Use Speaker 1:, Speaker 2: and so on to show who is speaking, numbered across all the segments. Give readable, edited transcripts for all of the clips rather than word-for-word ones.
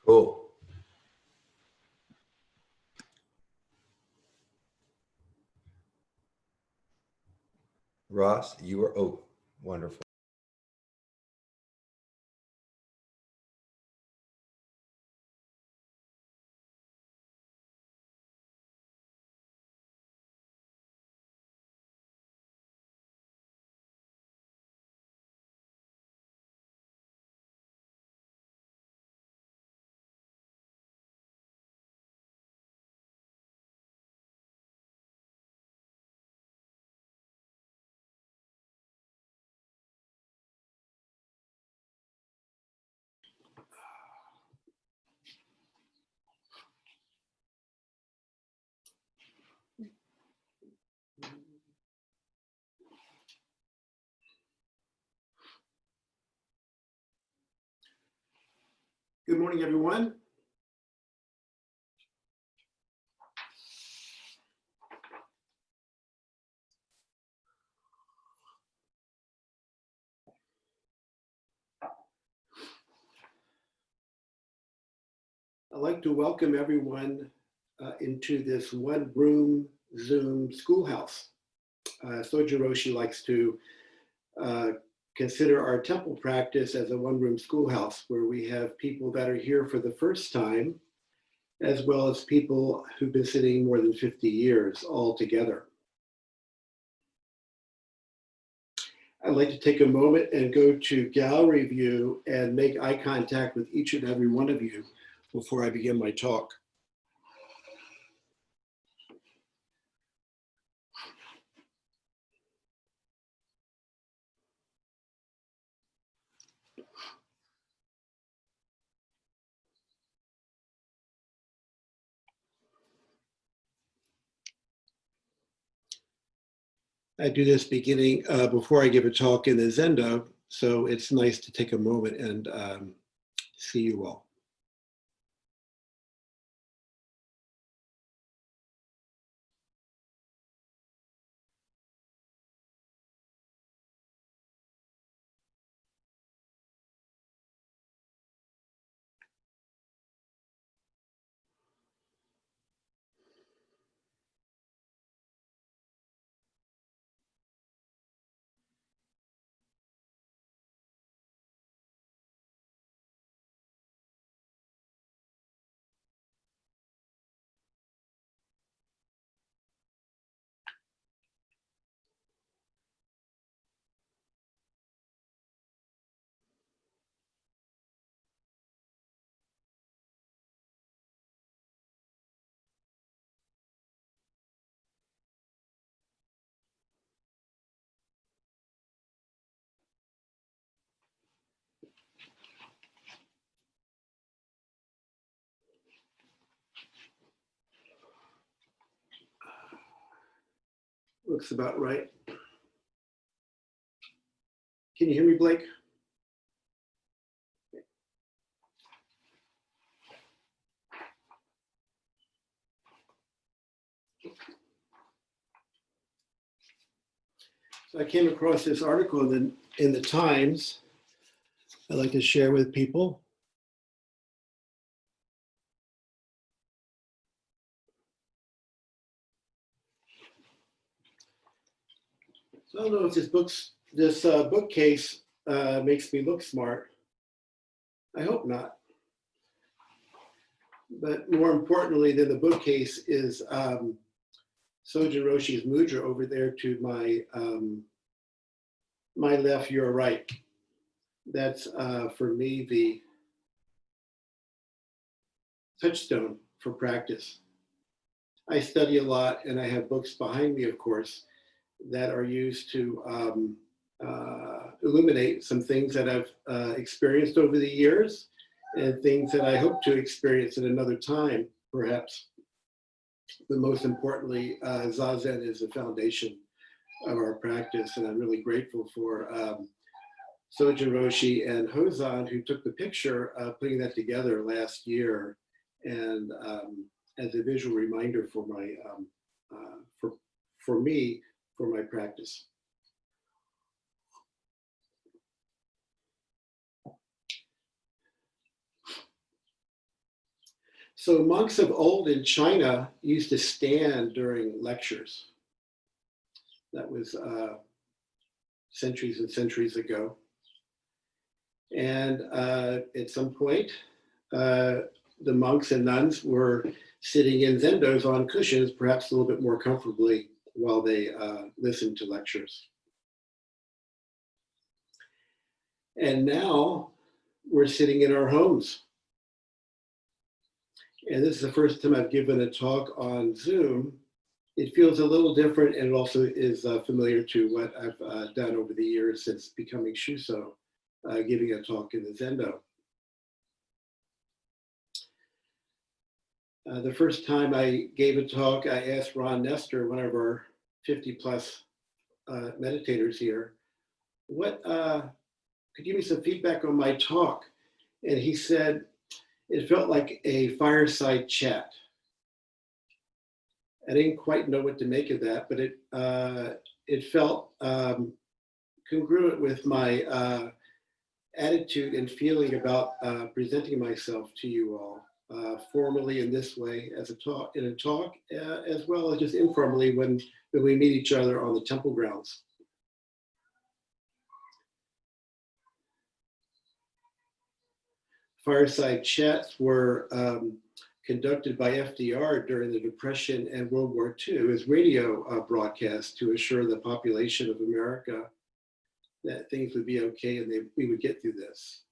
Speaker 1: Cool. Ross, you are, oh, wonderful.
Speaker 2: Good morning, everyone. I'd like to welcome everyone into this one-room Zoom schoolhouse. Soji Roshi likes to consider our temple practice as a one-room schoolhouse where we have people that are here for the first time, as well as people who've been sitting more than 50 years all together. I'd like to take a moment and go to gallery view and make eye contact with each and every one of you before I begin my talk. I do this beginning before I give a talk in the Zendo, so it's nice to take a moment and see you all. Looks about right. Can you hear me, Blake? So I came across this article in the Times I'd like to share with people. So I don't know if this bookcase makes me look smart. I hope not. But more importantly than the bookcase is Soji Roshi's mudra over there to my left, your right. That's for me the touchstone for practice. I study a lot and I have books behind me, of course, that are used to illuminate some things that I've experienced over the years and things that I hope to experience at another time, perhaps. But most importantly, Zazen is the foundation of our practice, and I'm really grateful for Soji Roshi and Hozan, who took the picture putting that together last year, and as a visual reminder for my for me for my practice. So monks of old in China used to stand during lectures. That was centuries and centuries ago. And at some point, the monks and nuns were sitting in zendos on cushions, perhaps a little bit more comfortably while they listened to lectures. And now we're sitting in our homes. And this is the first time I've given a talk on Zoom. It feels a little different, and it also is familiar to what I've done over the years since becoming Shuso, giving a talk in the Zendo. The first time I gave a talk, I asked Ron Nestor, one of our 50 plus meditators here, what could you give me some feedback on my talk? And he said, it felt like a fireside chat. I didn't quite know what to make of that, but it felt congruent with my attitude and feeling about presenting myself to you all formally in this way as a talk, as well as just informally when we meet each other on the temple grounds. Fireside chats were conducted by FDR during the Depression and World War II as radio broadcasts to assure the population of America that things would be okay and we would get through this.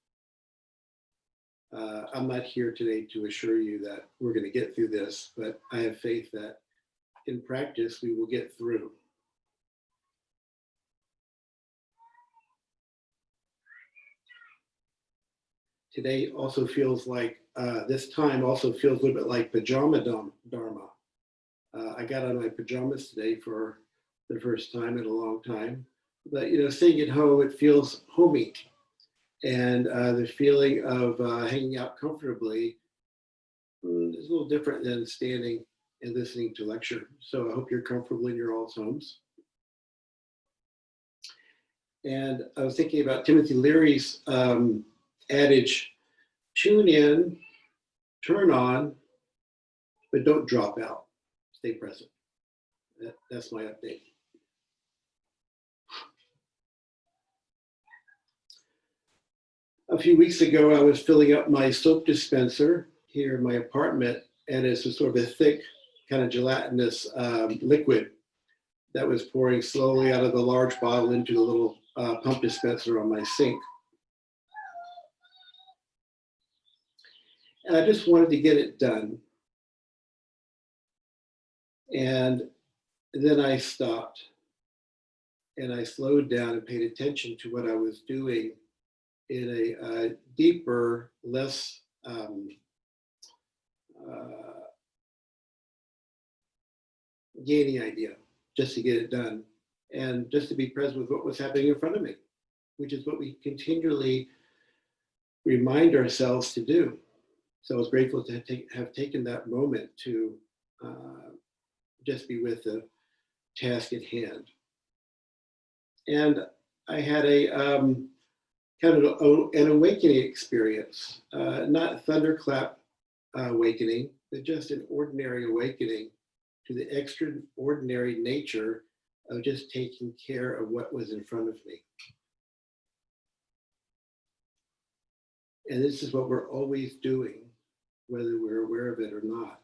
Speaker 2: I'm not here today to assure you that we're going to get through this, but I have faith that in practice we will get through. Today also feels like, this time also feels a little bit like pajama dharma. I got on my pajamas today for the first time in a long time, but sitting at home, it feels homey. And the feeling of hanging out comfortably is a little different than standing and listening to lecture. So I hope you're comfortable in your all's homes. And I was thinking about Timothy Leary's adage, tune in, turn on, but don't drop out. Stay present. That's my update. A few weeks ago, I was filling up my soap dispenser here in my apartment, and it's a sort of a thick, kind of gelatinous liquid that was pouring slowly out of the large bottle into the little pump dispenser on my sink. And I just wanted to get it done. And then I stopped and I slowed down and paid attention to what I was doing in a deeper, less gaining idea, just to get it done and just to be present with what was happening in front of me, which is what we continually remind ourselves to do. So I was grateful to have taken that moment to just be with the task at hand. And I had a kind of an awakening experience, not thunderclap awakening, but just an ordinary awakening to the extraordinary nature of just taking care of what was in front of me. And this is what we're always doing, whether we're aware of it or not.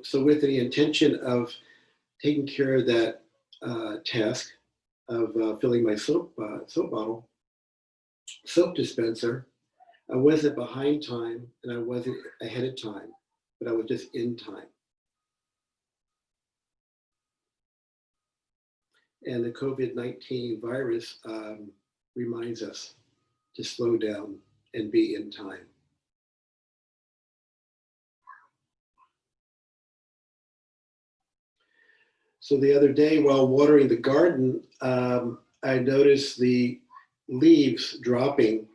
Speaker 2: So with the intention of taking care of that task of filling my soap dispenser, I wasn't behind time and I wasn't ahead of time, but I was just in time. And the COVID-19 virus reminds us to slow down and be in time. So the other day while watering the garden, I noticed the leaves dropping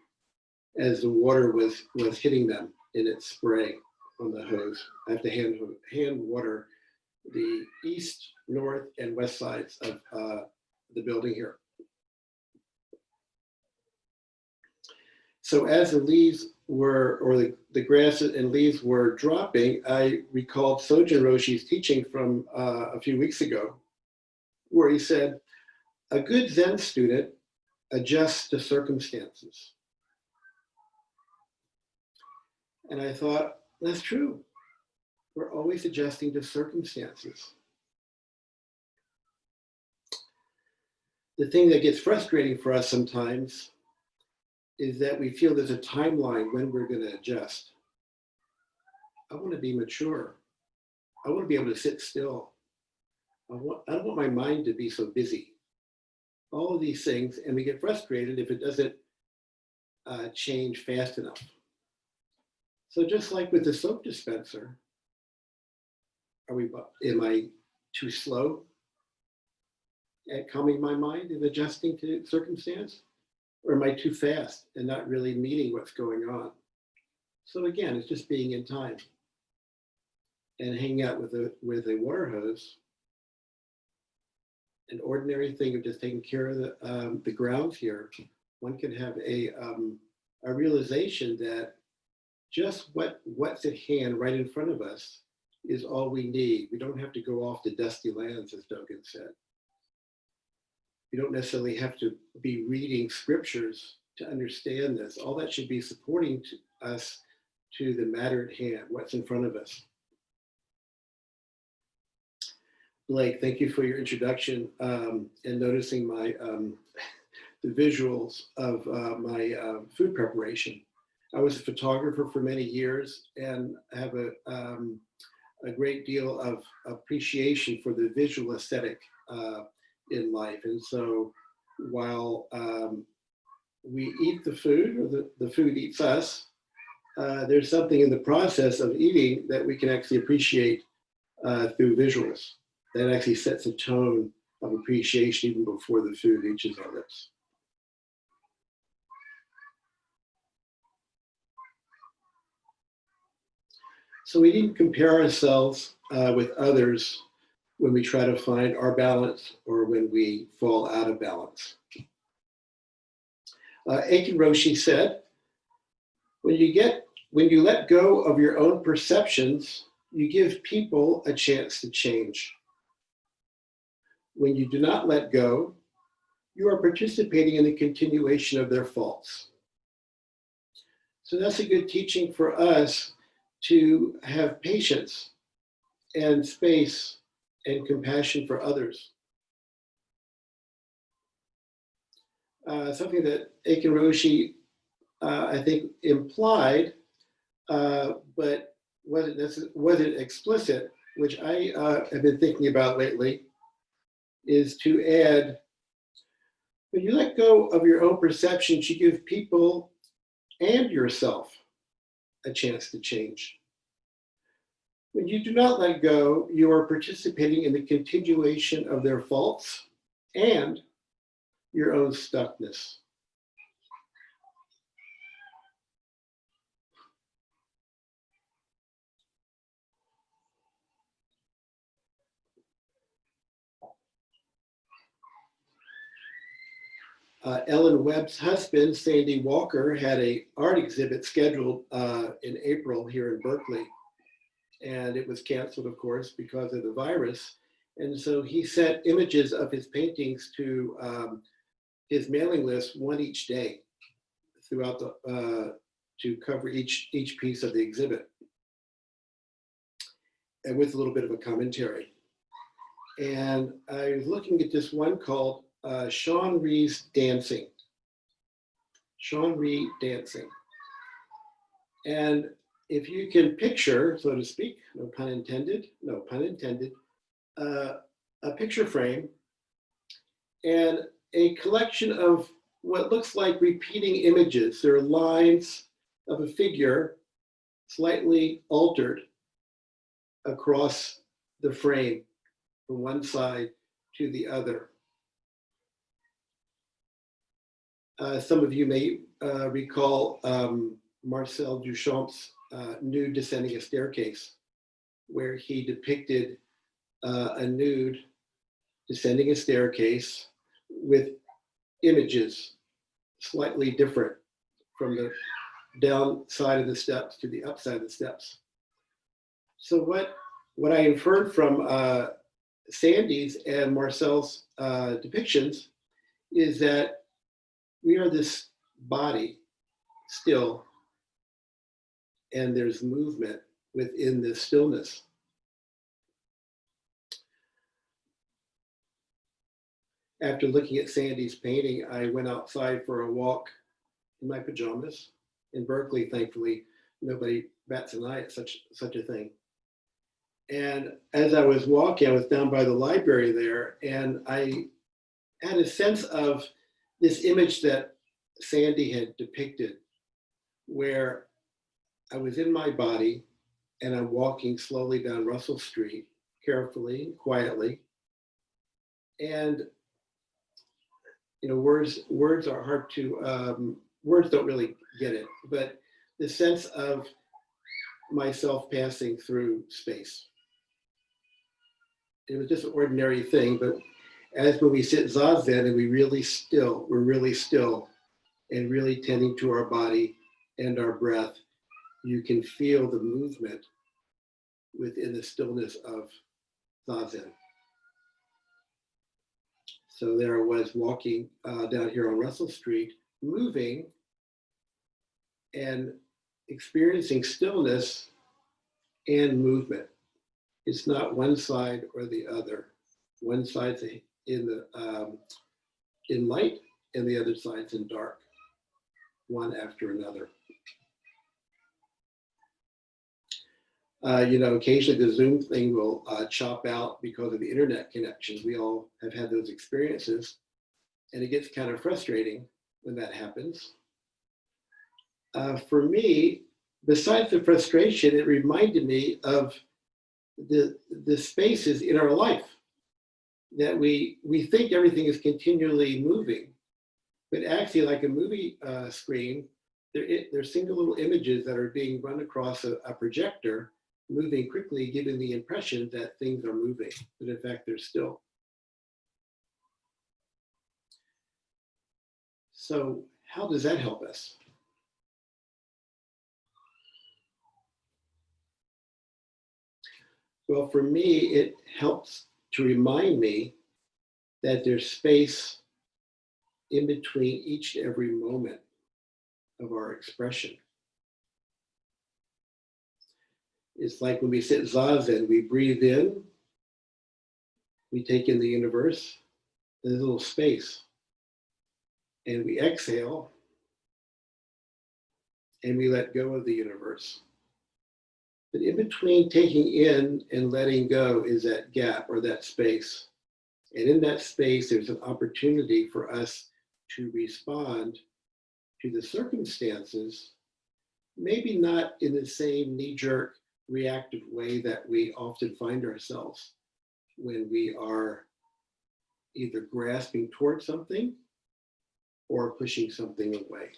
Speaker 2: as the water was hitting them in its spray on the hose. I have to hand water the east, north, and west sides of the building here. So as the leaves were, or the grass and leaves were dropping, I recalled Sojin Roshi's teaching from a few weeks ago, where he said, a good Zen student adjusts to circumstances. And I thought, that's true. We're always adjusting to circumstances. The thing that gets frustrating for us sometimes is that we feel there's a timeline when we're going to adjust. I want to be mature. I want to be able to sit still. I don't want my mind to be so busy. All of these things, and we get frustrated if it doesn't change fast enough. So just like with the soap dispenser, am I too slow at calming my mind and adjusting to circumstance? Or am I too fast and not really meeting what's going on? So again, it's just being in time and hanging out with a water hose. An ordinary thing of just taking care of the grounds here. One can have a realization that just what's at hand right in front of us is all we need. We don't have to go off to dusty lands, as Dogen said. We don't necessarily have to be reading scriptures to understand this. All that should be supporting to us to the matter at hand, what's in front of us. Blake, thank you for your introduction and noticing my the visuals of my food preparation. I was a photographer for many years and have a great deal of appreciation for the visual aesthetic in life. And so while we eat the food, or the food eats us, there's something in the process of eating that we can actually appreciate through visuals. That actually sets a tone of appreciation even before the food reaches our lips. So we need to compare ourselves with others when we try to find our balance or when we fall out of balance. Aiken Roshi said, when you let go of your own perceptions, you give people a chance to change. When you do not let go, you are participating in the continuation of their faults. So that's a good teaching for us to have patience and space and compassion for others. Something that Aiken Roshi, I think, implied, but wasn't explicit, which I have been thinking about lately, is to add, when you let go of your own perceptions, you give people and yourself a chance to change. When you do not let go, you are participating in the continuation of their faults and your own stuckness. Ellen Webb's husband, Sandy Walker, had an art exhibit scheduled in April here in Berkeley. And it was canceled, of course, because of the virus. And so he sent images of his paintings to his mailing list, one each day, throughout to cover each piece of the exhibit, and with a little bit of a commentary. And I was looking at this one called Sean Rhee's Dancing. Sean Rhee Dancing. And if you can picture, so to speak, no pun intended, a picture frame and a collection of what looks like repeating images. There are lines of a figure slightly altered across the frame from one side to the other. Some of you may recall Marcel Duchamp's Nude Descending a Staircase, where he depicted a nude descending a staircase with images slightly different from the down side of the steps to the upside of the steps. So what I inferred from Sandy's and Marcel's depictions is that we are this body still, and there's movement within this stillness. After looking at Sandy's painting, I went outside for a walk in my pajamas. In Berkeley, thankfully, nobody bats an eye at such a thing. And as I was walking, I was down by the library there, and I had a sense of this image that Sandy had depicted, where I was in my body and I'm walking slowly down Russell Street, carefully, quietly. And words are hard to, words don't really get it, but the sense of myself passing through space. It was just an ordinary thing, but as when we sit zazen and we're really still and really tending to our body and our breath, you can feel the movement within the stillness of zazen. So there I was walking down here on Russell Street, moving and experiencing stillness and movement. It's not one side or the other. One side's in light and the other side's in dark, one after another. Occasionally the Zoom thing will chop out because of the internet connections. We all have had those experiences, and it gets kind of frustrating when that happens. For me, besides the frustration, it reminded me of the spaces in our life that we think everything is continually moving, but actually, like a movie screen, they're single little images that are being run across a projector, moving quickly, giving the impression that things are moving, but in fact, they're still. So how does that help us? Well, for me, it helps to remind me that there's space in between each and every moment of our expression. It's like when we sit zazen, we breathe in, we take in the universe, there's a little space, and we exhale, and we let go of the universe. But in between taking in and letting go is that gap or that space. And in that space, there's an opportunity for us to respond to the circumstances, maybe not in the same knee-jerk reactive way that we often find ourselves when we are either grasping towards something or pushing something away.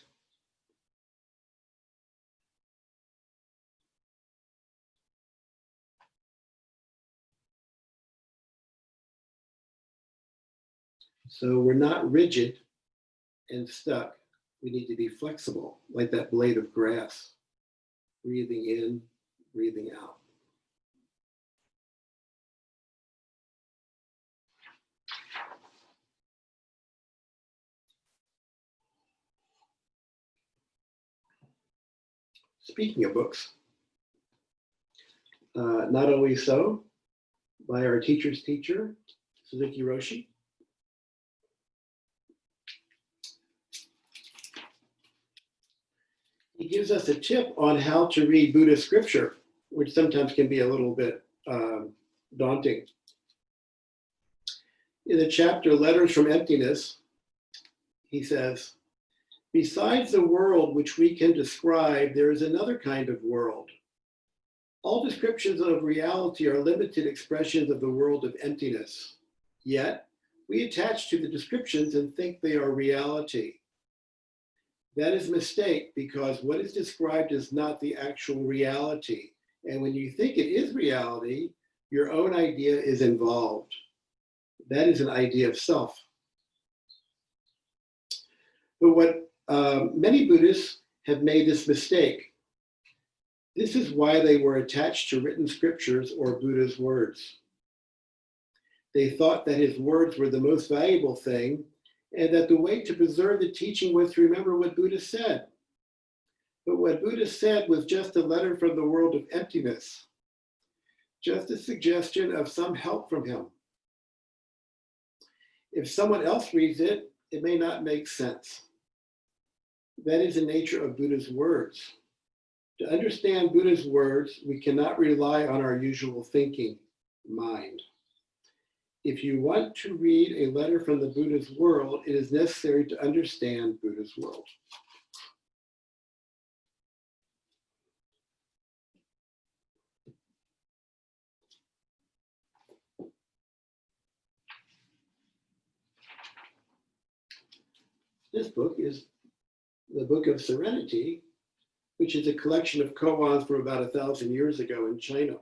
Speaker 2: So we're not rigid and stuck. We need to be flexible, like that blade of grass, breathing in, breathing out. Speaking of books, Not Always So, by our teacher's teacher, Suzuki Roshi. He gives us a tip on how to read Buddhist scripture, which sometimes can be a little bit daunting. In the chapter Letters from Emptiness, he says, besides the world which we can describe, there is another kind of world. All descriptions of reality are limited expressions of the world of emptiness. Yet, we attach to the descriptions and think they are reality. That is a mistake because what is described is not the actual reality. And when you think it is reality, your own idea is involved. That is an idea of self. But what many Buddhists have made this mistake. This is why they were attached to written scriptures or Buddha's words. They thought that his words were the most valuable thing, and that the way to preserve the teaching was to remember what Buddha said. But what Buddha said was just a letter from the world of emptiness, just a suggestion of some help from him. If someone else reads it, it may not make sense. That is the nature of Buddha's words. To understand Buddha's words, we cannot rely on our usual thinking mind. If you want to read a letter from the Buddha's world, it is necessary to understand Buddha's world. This book is the Book of Serenity, which is a collection of koans from about 1,000 years ago in China.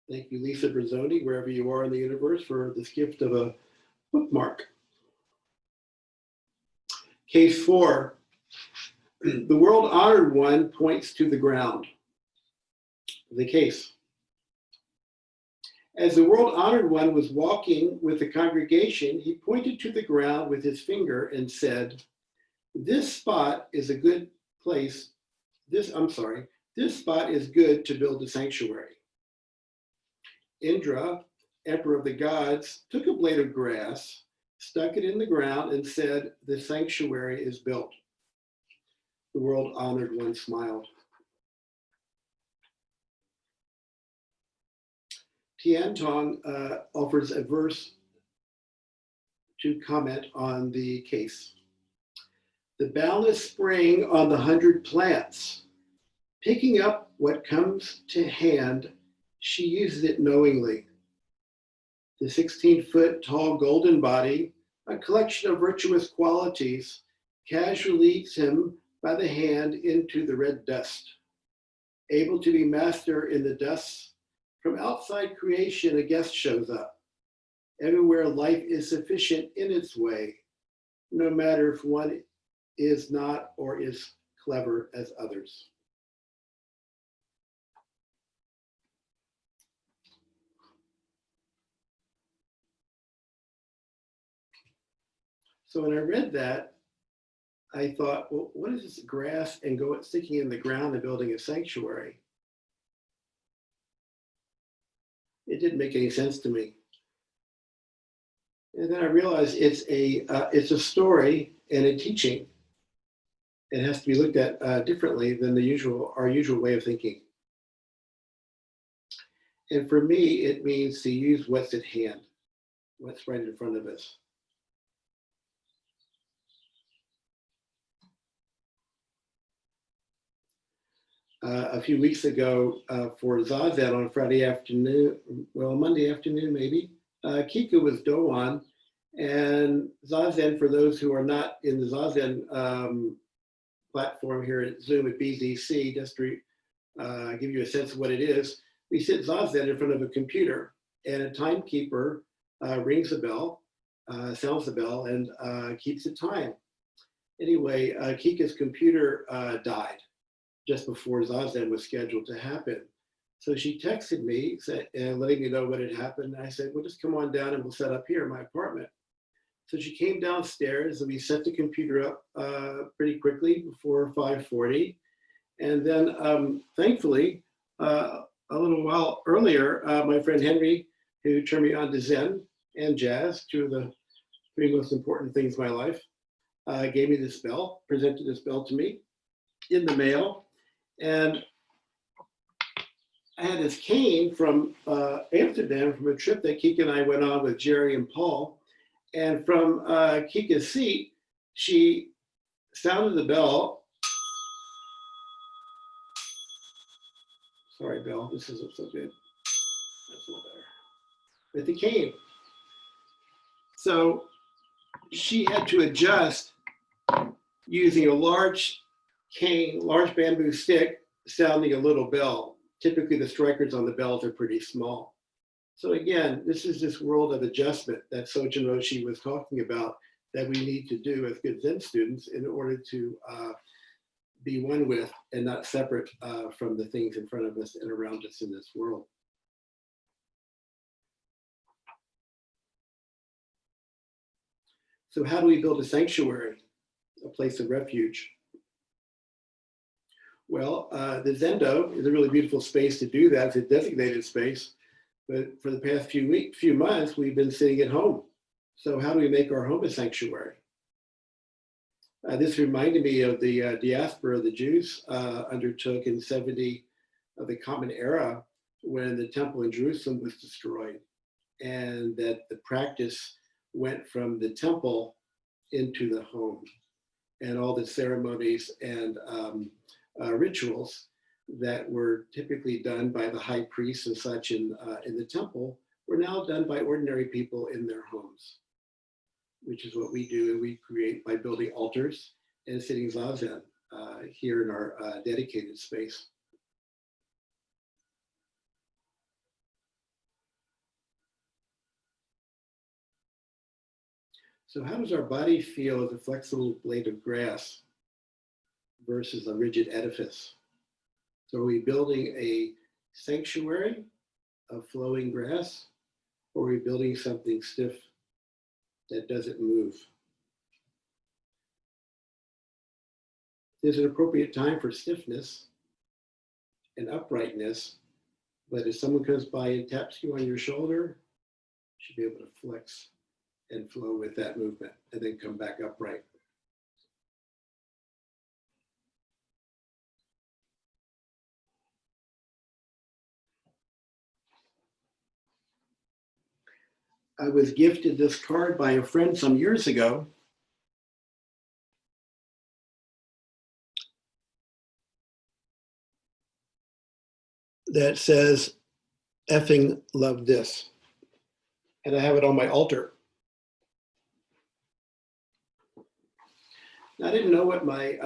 Speaker 2: Thank you, Lisa Brazzoni, wherever you are in the universe, for this gift of a bookmark. Case 4, the world honored one points to the ground. The case. As the world honored one was walking with the congregation, he pointed to the ground with his finger and said, this spot is a good place. This spot is good to build a sanctuary. Indra, emperor of the gods, took a blade of grass, stuck it in the ground, and said, the sanctuary is built. The world honored one smiled. Tian Tong offers a verse to comment on the case. The boundless spring on the 100 plants, picking up what comes to hand, she uses it knowingly. The 16-foot tall golden body, a collection of virtuous qualities, casually leads him by the hand into the red dust. Able to be master in the dust, from outside creation a guest shows up. Everywhere life is sufficient in its way, no matter if one is not or is clever as others. So when I read that, I thought, well, what is this grass and sticking in the ground and building a sanctuary? It didn't make any sense to me. And then I realized it's a story and a teaching. It has to be looked at differently than our usual way of thinking. And for me, it means to use what's at hand, what's right in front of us. A few weeks ago for Zazen on Friday afternoon, Monday afternoon maybe, Kiku was Doan, and Zazen, for those who are not in the Zazen platform here at Zoom at BZC, just to give you a sense of what it is, we sit Zazen in front of a computer, and a timekeeper rings a bell, sounds the bell, and keeps the time. Anyway, Kika's computer died just before Zazen was scheduled to happen. So she texted me letting me know what had happened. I said, well, just come on down and we'll set up here in my apartment. So she came downstairs and we set the computer up pretty quickly before 5:40. And then thankfully, a little while earlier, my friend Henry, who turned me on to Zen and jazz, two of the 3 most important things in my life, gave me this bell, presented this bell to me in the mail. And I had this cane from Amsterdam from a trip that Kika and I went on with Jerry and Paul. And from Kika's seat, she sounded the bell. Sorry, Bell, this isn't so good. That's a little better. With the cane. So she had to adjust using a large cane, large bamboo stick, sounding a little bell. Typically the strikers on the bells are pretty small. So again, this is this world of adjustment that Sojin Roshi was talking about, that we need to do as good Zen students in order to be one with and not separate from the things in front of us and around us in this world. So how do we build a sanctuary, a place of refuge? Well, the Zendo is a really beautiful space to do that. It's a designated space, but for the past few months, we've been sitting at home. So how do we make our home a sanctuary? This reminded me of the diaspora the Jews undertook in 70 of the Common Era when the temple in Jerusalem was destroyed, and that the practice went from the temple into the home, and all the ceremonies and rituals that were typically done by the high priests and such in the temple were now done by ordinary people in their homes, which is what we do, and we create by building altars and sitting zazen here in our dedicated space. So how does our body feel as a flexible blade of grass versus a rigid edifice? So are we building a sanctuary of flowing grass, or are we building something stiff that doesn't move? There's an appropriate time for stiffness and uprightness, but if someone comes by and taps you on your shoulder, you should be able to flex and flow with that movement and then come back upright. I was gifted this card by a friend some years ago. That says, effing love this. And I have it on my altar. I didn't know what my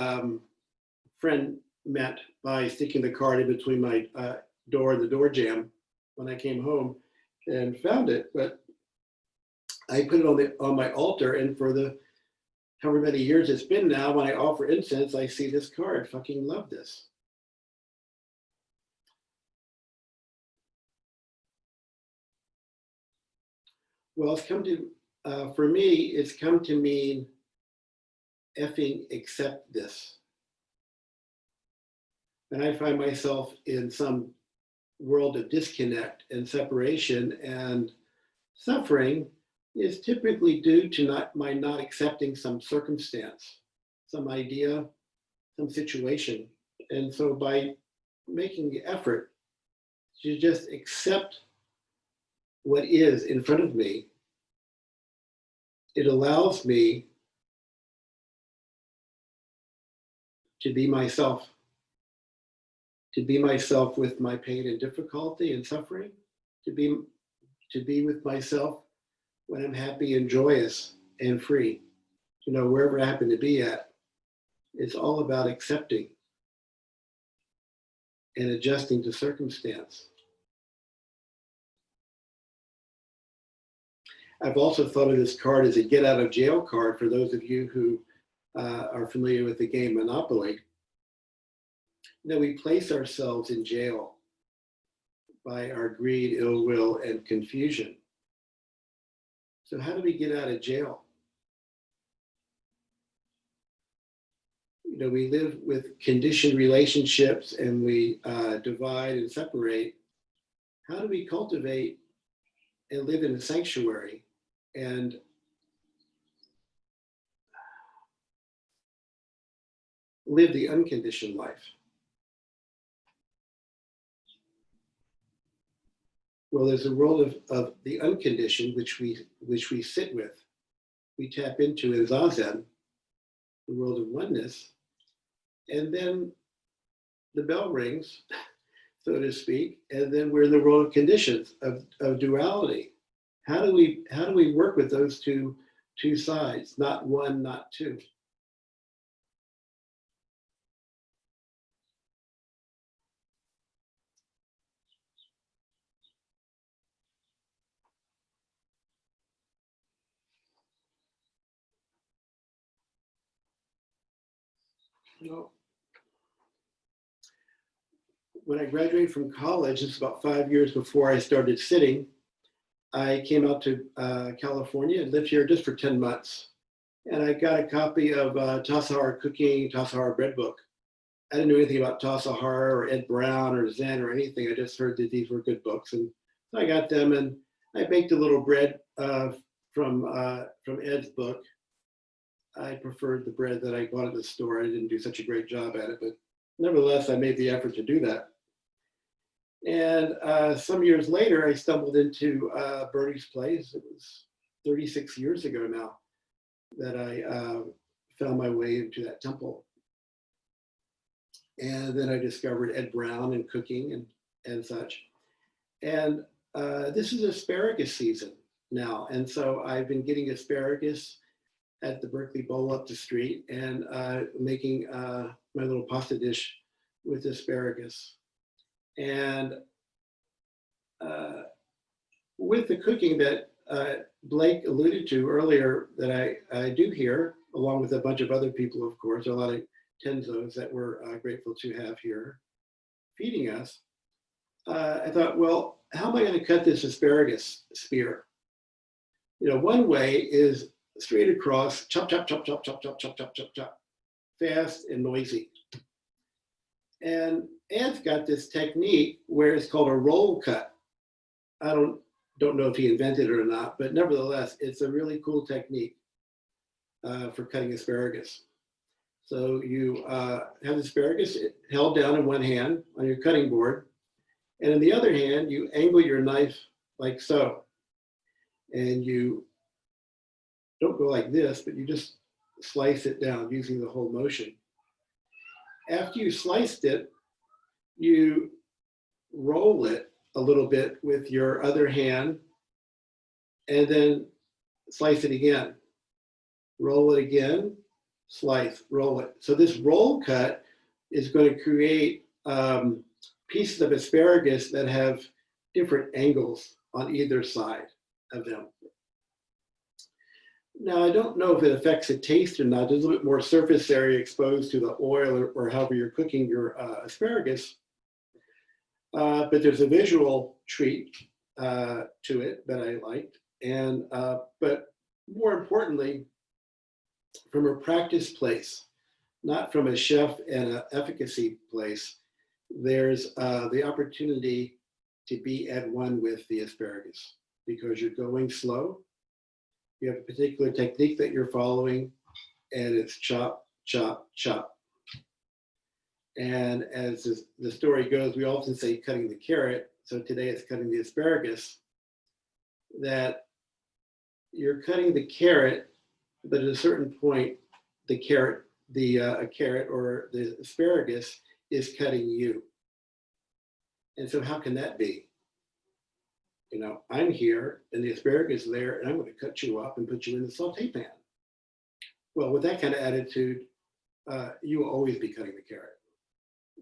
Speaker 2: friend meant by sticking the card in between my door and the door jamb when I came home and found it, but I put it on my altar, and for the however many years it's been now, when I offer incense, I see this card, fucking love this. Well, it's come to, for me, it's come to mean effing accept this. And I find myself in some world of disconnect and separation, and suffering is typically due to my not accepting some circumstance, some idea, some situation. And so by making the effort to just accept what is in front of me, it allows me to be myself with my pain and difficulty and suffering, to be with myself when I'm happy and joyous and free, wherever I happen to be at. It's all about accepting and adjusting to circumstance. I've also thought of this card as a get out of jail card for those of you who are familiar with the game Monopoly. We place ourselves in jail by our greed, ill will, and confusion. So how do we get out of jail? We live with conditioned relationships, and we divide and separate. How do we cultivate and live in a sanctuary and live the unconditioned life? Well, there's a world of the unconditioned, which we sit with. We tap into in Zazen, the world of oneness, and then the bell rings, so to speak, and then we're in the world of conditions, of duality. How do we work with those two sides? Not one, not two. Well, when I graduated from college, it's about 5 years before I started sitting, I came out to California and lived here just for 10 months. And I got a copy of Tassajara Cooking, Tassajara Bread Book. I didn't know anything about Tassajara or Ed Brown or Zen or anything. I just heard that these were good books. And so I got them and I baked a little bread from Ed's book. I preferred the bread that I bought at the store. I didn't do such a great job at it, but nevertheless, I made the effort to do that. And some years later, I stumbled into Bernie's place. It was 36 years ago now that I found my way into that temple. And then I discovered Ed Brown and cooking and such. And this is asparagus season now. And so I've been getting asparagus at the Berkeley Bowl up the street and making my little pasta dish with asparagus. And with the cooking that Blake alluded to earlier that I do here, along with a bunch of other people, of course, a lot of Tenzos that we're grateful to have here feeding us, I thought, well, how am I going to cut this asparagus spear? You know, one way is straight across, chop, chop, chop, chop, chop, chop, chop, chop, chop, chop, fast and noisy. And Ed's got this technique where it's called a roll cut. I don't know if he invented it or not, but nevertheless, it's a really cool technique for cutting asparagus. So you have asparagus held down in one hand on your cutting board, and in the other hand, you angle your knife like so. And you don't go like this, but you just slice it down using the whole motion. After you sliced it, you roll it a little bit with your other hand and then slice it again. Roll it again, slice, roll it. So this roll cut is going to create pieces of asparagus that have different angles on either side of them. Now, I don't know if it affects the taste or not. There's a little bit more surface area exposed to the oil or however you're cooking your asparagus. But there's a visual treat to it that I liked. And but more importantly, from a practice place, not from a chef and an efficacy place, there's the opportunity to be at one with the asparagus because you're going slow. You have a particular technique that you're following, and it's chop, chop, chop. And as the story goes, we often say cutting the carrot. So today it's cutting the asparagus. That you're cutting the carrot, but at a certain point, the carrot or the asparagus is cutting you. And so how can that be? You know, I'm here and the asparagus is there and I'm going to cut you up and put you in the saute pan. Well, with that kind of attitude, you will always be cutting the carrot.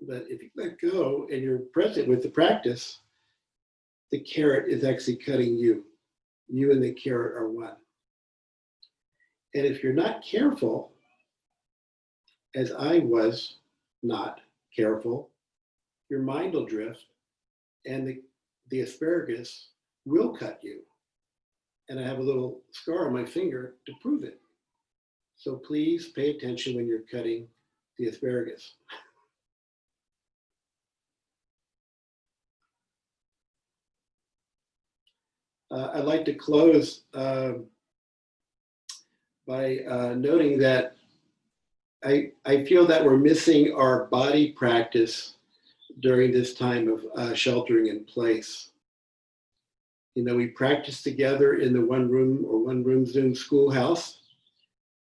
Speaker 2: But if you let go and you're present with the practice, the carrot is actually cutting you. You and the carrot are one. And if you're not careful, as I was not careful, your mind will drift and the asparagus will cut you. And I have a little scar on my finger to prove it. So please pay attention when you're cutting the asparagus. I'd like to close by noting that I feel that we're missing our body practice during this time of sheltering in place. You know, we practice together in the one room Zoom schoolhouse.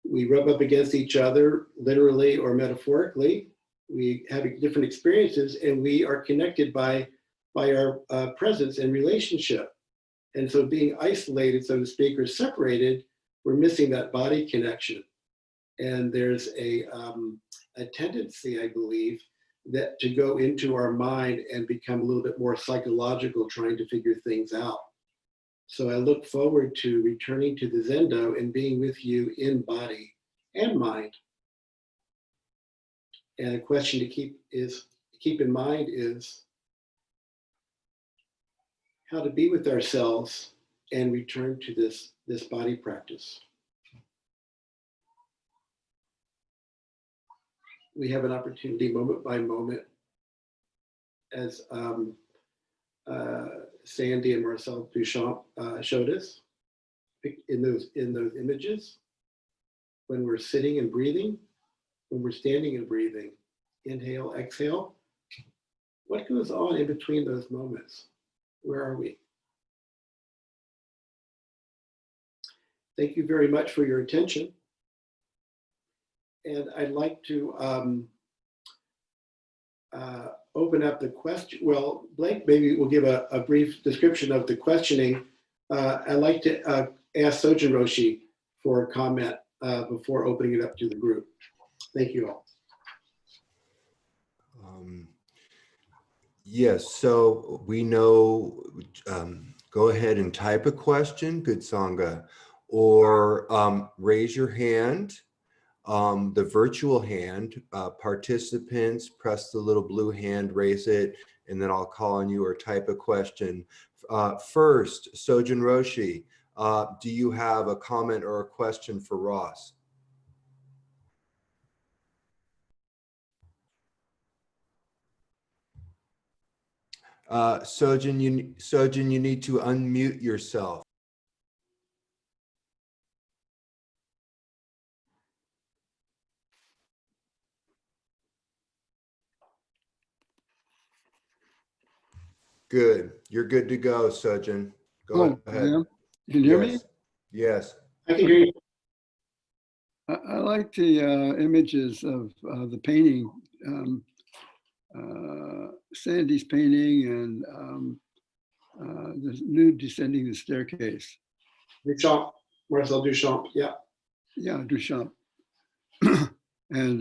Speaker 2: We rub up against each other, literally or metaphorically. We have different experiences and we are connected by our presence and relationship. And so being isolated, so to speak, or separated, we're missing that body connection. And there's a tendency, I believe, that to go into our mind and become a little bit more psychological, trying to figure things out. So I look forward to returning to the Zendo and being with you in body and mind And a question to keep in mind is how to be with ourselves and return to this body practice. We have an opportunity moment by moment, as Sandy and Marcel Duchamp showed us in those images, when we're sitting and breathing, when we're standing and breathing, inhale, exhale. What goes on in between those moments? Where are we? Thank you very much for your attention. And I'd like to open up the question. Well, Blake maybe will give a brief description of the questioning. I'd like to ask Sojin Roshi for a comment before opening it up to the group. Thank you all.
Speaker 1: Yes, so we know, go ahead and type a question, good Sangha, or raise your hand, the virtual hand. Participants, press the little blue hand, raise it, and then I'll call on you, or type a question. First, Sojin Roshi, do you have a comment or a question for Ross? Sojin, you need to unmute yourself. Good. You're good to go, Sojin. Go ahead.
Speaker 3: Yeah. You can hear me?
Speaker 1: Yes.
Speaker 2: I can hear you.
Speaker 3: I like the images of the painting, Sandy's painting, and the nude descending the staircase.
Speaker 2: Duchamp, Marcel Duchamp, yeah.
Speaker 3: Yeah, Duchamp. And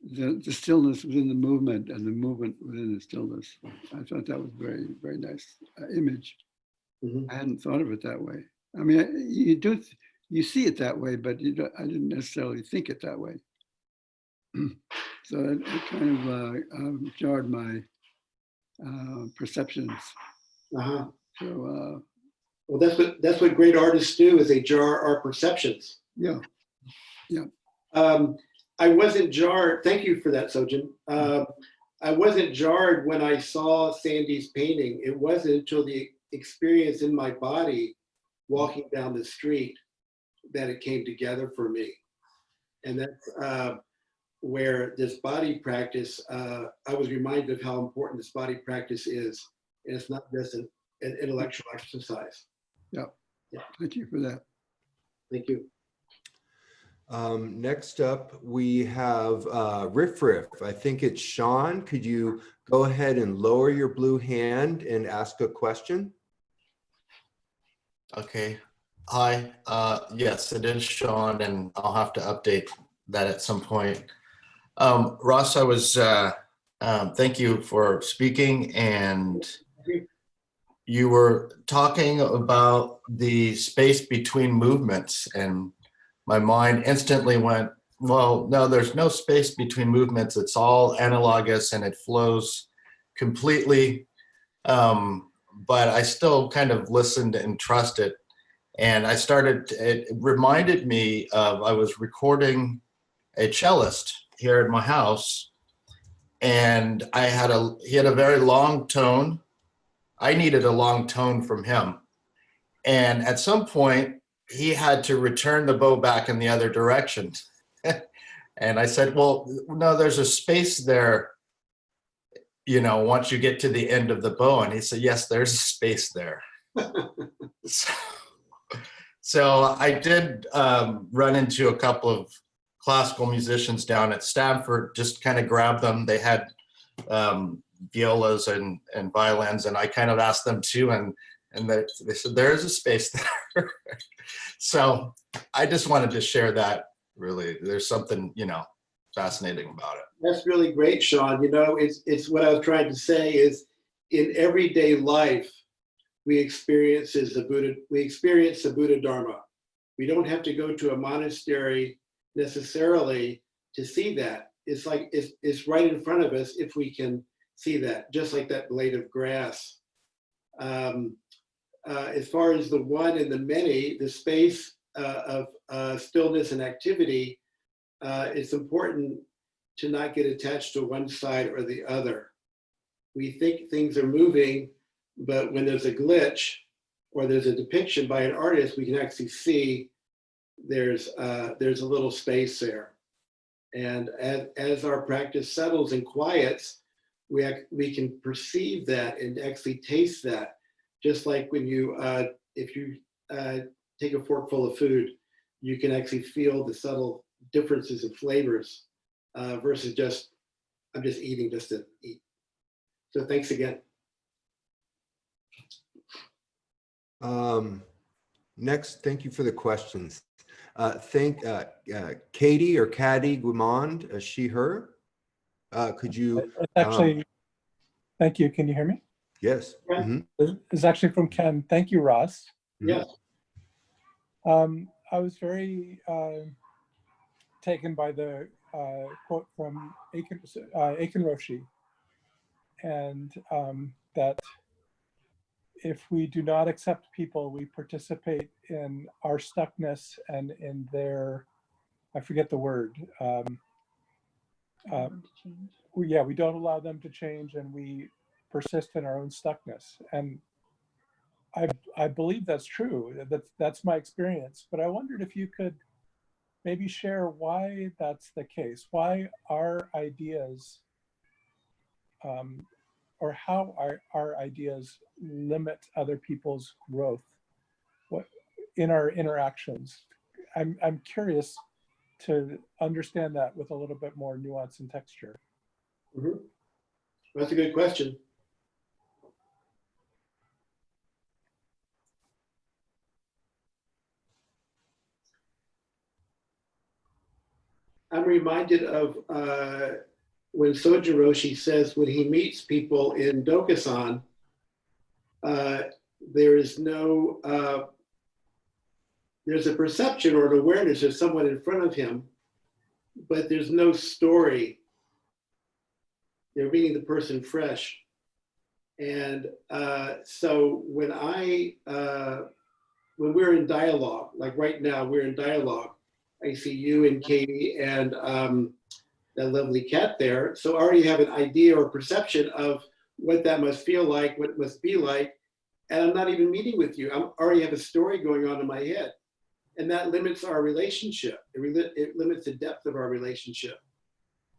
Speaker 3: the stillness within the movement, and the movement within the stillness. I thought that was very, very nice image.
Speaker 2: Mm-hmm.
Speaker 3: I hadn't thought of it that way. I mean, you see it that way, but I didn't necessarily think it that way. So it kind of jarred my perceptions.
Speaker 2: Uh-huh.
Speaker 3: So
Speaker 2: well, that's what great artists do, is they jar our perceptions.
Speaker 3: yeah.
Speaker 2: I wasn't jarred. Thank you for that, Sojin. I wasn't jarred when I saw Sandy's painting. It wasn't until the experience in my body walking down the street that it came together for me. And that's where this body practice, I was reminded of how important this body practice is. And it's not just an intellectual exercise.
Speaker 3: Yeah. Thank you for that.
Speaker 2: Thank you.
Speaker 1: Next up, we have Riff Riff. I think it's Sean. Could you go ahead and lower your blue hand and ask a question?
Speaker 4: Okay. Hi. Yes, it is Sean, and I'll have to update that at some point. Ross, I was, thank you for speaking, and you were talking about the space between movements, and my mind instantly went, well, no, there's no space between movements. It's all analogous and it flows completely. But I still kind of listened and trusted. And it reminded me of, I was recording a cellist here at my house, and he had a very long tone. I needed a long tone from him. And at some point, he had to return the bow back in the other direction. And I said, well, no, there's a space there, once you get to the end of the bow. And he said, yes, there's a space there. So I did run into a couple of classical musicians down at Stanford, just kind of grabbed them. They had violas and violins, and I kind of asked them too, and they said, there is a space there. So I just wanted to share that. Really, there's something, fascinating about it.
Speaker 2: That's really great, Sean. It's what I was trying to say is, in everyday life, we experience the Buddha Dharma. We don't have to go to a monastery necessarily to see that. It's like it's right in front of us if we can see that, just like that blade of grass. As far as the one and the many, the space of stillness and activity, it's important to not get attached to one side or the other. We think things are moving, but when there's a glitch or there's a depiction by an artist, we can actually see there's a little space there. And as our practice settles and quiets, we can perceive that and actually taste that. Just like when you, if you take a forkful of food, you can actually feel the subtle differences in flavors versus just, I'm just eating just to eat. So thanks again.
Speaker 1: Next, thank you for the questions. Katie or Caddy Guimond, she, her. Could you?
Speaker 5: It's actually, thank you. Can you hear me?
Speaker 1: Yes.
Speaker 5: It's actually from Ken. Thank you, Ross.
Speaker 2: Yes.
Speaker 5: I was very taken by the quote from Aiken Roshi, and that if we do not accept people, we participate in our stuckness and in their, I forget the word. Yeah, we don't allow them to change, and we persist in our own stuckness. And I believe that's true. That's my experience. But I wondered if you could maybe share why that's the case. Why our ideas, or how our ideas limit other people's growth, what in our interactions. I'm curious to understand that with a little bit more nuance and texture.
Speaker 2: Mm-hmm. That's a good question. I'm reminded of when Soji Roshi says when he meets people in Dokusan, there is no, there's a perception or an awareness of someone in front of him, but there's no story. They're meeting the person fresh. And so when we're in dialogue, like right now, we're in dialogue, I see you and Katie and that lovely cat there. So I already have an idea or perception of what that must feel like, what it must be like. And I'm not even meeting with you. I already have a story going on in my head. And that limits our relationship. It limits the depth of our relationship.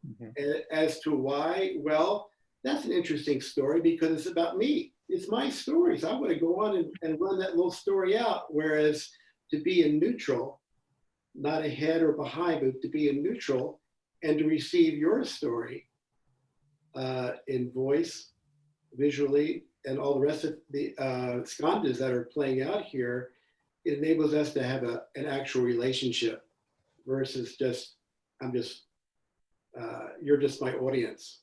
Speaker 2: Mm-hmm. As to why, well, that's an interesting story because it's about me. It's my story. So I want to go on and run that little story out. Whereas to be in neutral, not ahead or behind, but to be in neutral and to receive your story in voice, visually, and all the rest of the skandhas that are playing out here, it enables us to have an actual relationship versus just, you're just my audience,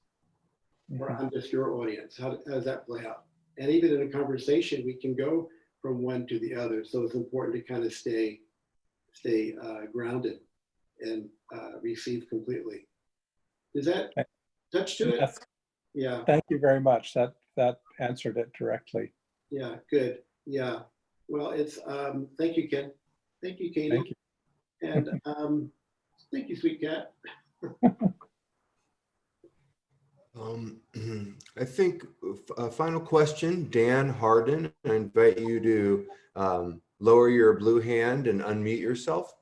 Speaker 2: or I'm just your audience. How does that play out? And even in a conversation, we can go from one to the other. So it's important to kind of stay grounded and receive completely. Does that touch to it?
Speaker 5: Yes.
Speaker 2: Yeah.
Speaker 5: Thank you very much. That answered it directly.
Speaker 2: Yeah, good. Yeah. Well, it's thank you, Ken. Thank you, Katie.
Speaker 5: Thank you.
Speaker 2: And thank you, sweet cat.
Speaker 1: I think a final question, Dan Harden. I invite you to lower your blue hand and unmute yourself.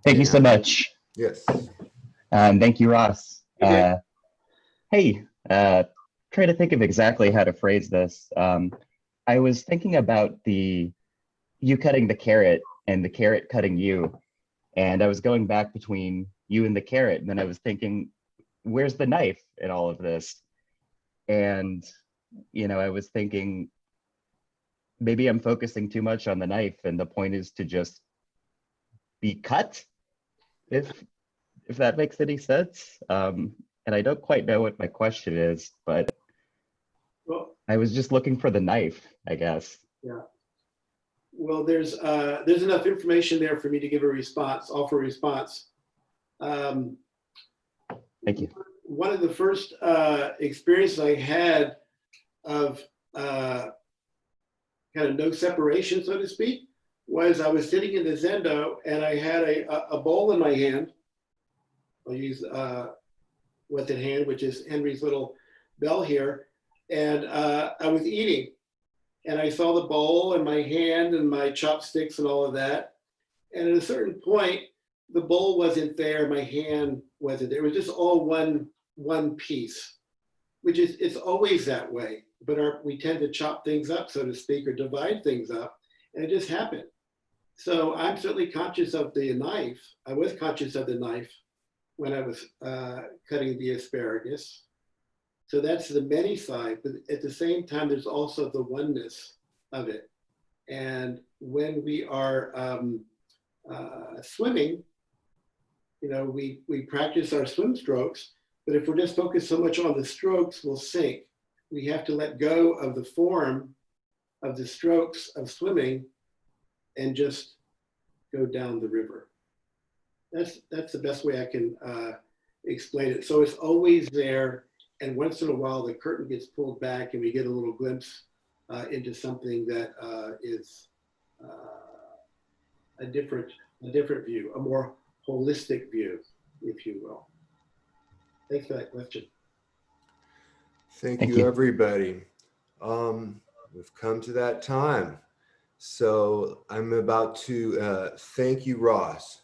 Speaker 6: Thank you so much.
Speaker 1: Yes.
Speaker 6: Thank you, Ross.
Speaker 2: Okay.
Speaker 6: Hey, try to think of exactly how to phrase this. I was thinking about you cutting the carrot and the carrot cutting you. And I was going back between you and the carrot. And then I was thinking, where's the knife in all of this? And, I was thinking, maybe I'm focusing too much on the knife, and the point is to just be cut, if that makes any sense. And I don't quite know what my question is, but
Speaker 2: Well,
Speaker 6: I was just looking for the knife, I guess.
Speaker 2: yeah. Well, there's enough information there for me to give a response, offer a response.
Speaker 6: Thank you.
Speaker 2: One of the first experiences I had of kind of no separation, so to speak, was I was sitting in the Zendo and I had a bowl in my hand. I'll use what's in hand, which is Henry's little bell here. And I was eating and I saw the bowl in my hand and my chopsticks and all of that. And at a certain point, the bowl wasn't there, my hand wasn't there. It was just all one piece, which is, it's always that way. But we tend to chop things up, so to speak, or divide things up, and it just happened. So I'm certainly conscious of the knife. I was conscious of the knife when I was cutting the asparagus. So that's the many side, but at the same time, there's also the oneness of it. And when we are swimming, you know, we practice our swim strokes, but if we're just focused so much on the strokes, we'll sink. We have to let go of the form of the strokes of swimming and just go down the river. That's the best way I can explain it. So it's always there, and once in a while the curtain gets pulled back and we get a little glimpse into something that is a different view, a more holistic view, if you will. Thanks for that question.
Speaker 1: Thank
Speaker 6: Thank
Speaker 1: you,
Speaker 6: you.
Speaker 1: everybody. We've come to that time. So I'm about to thank you, Ross.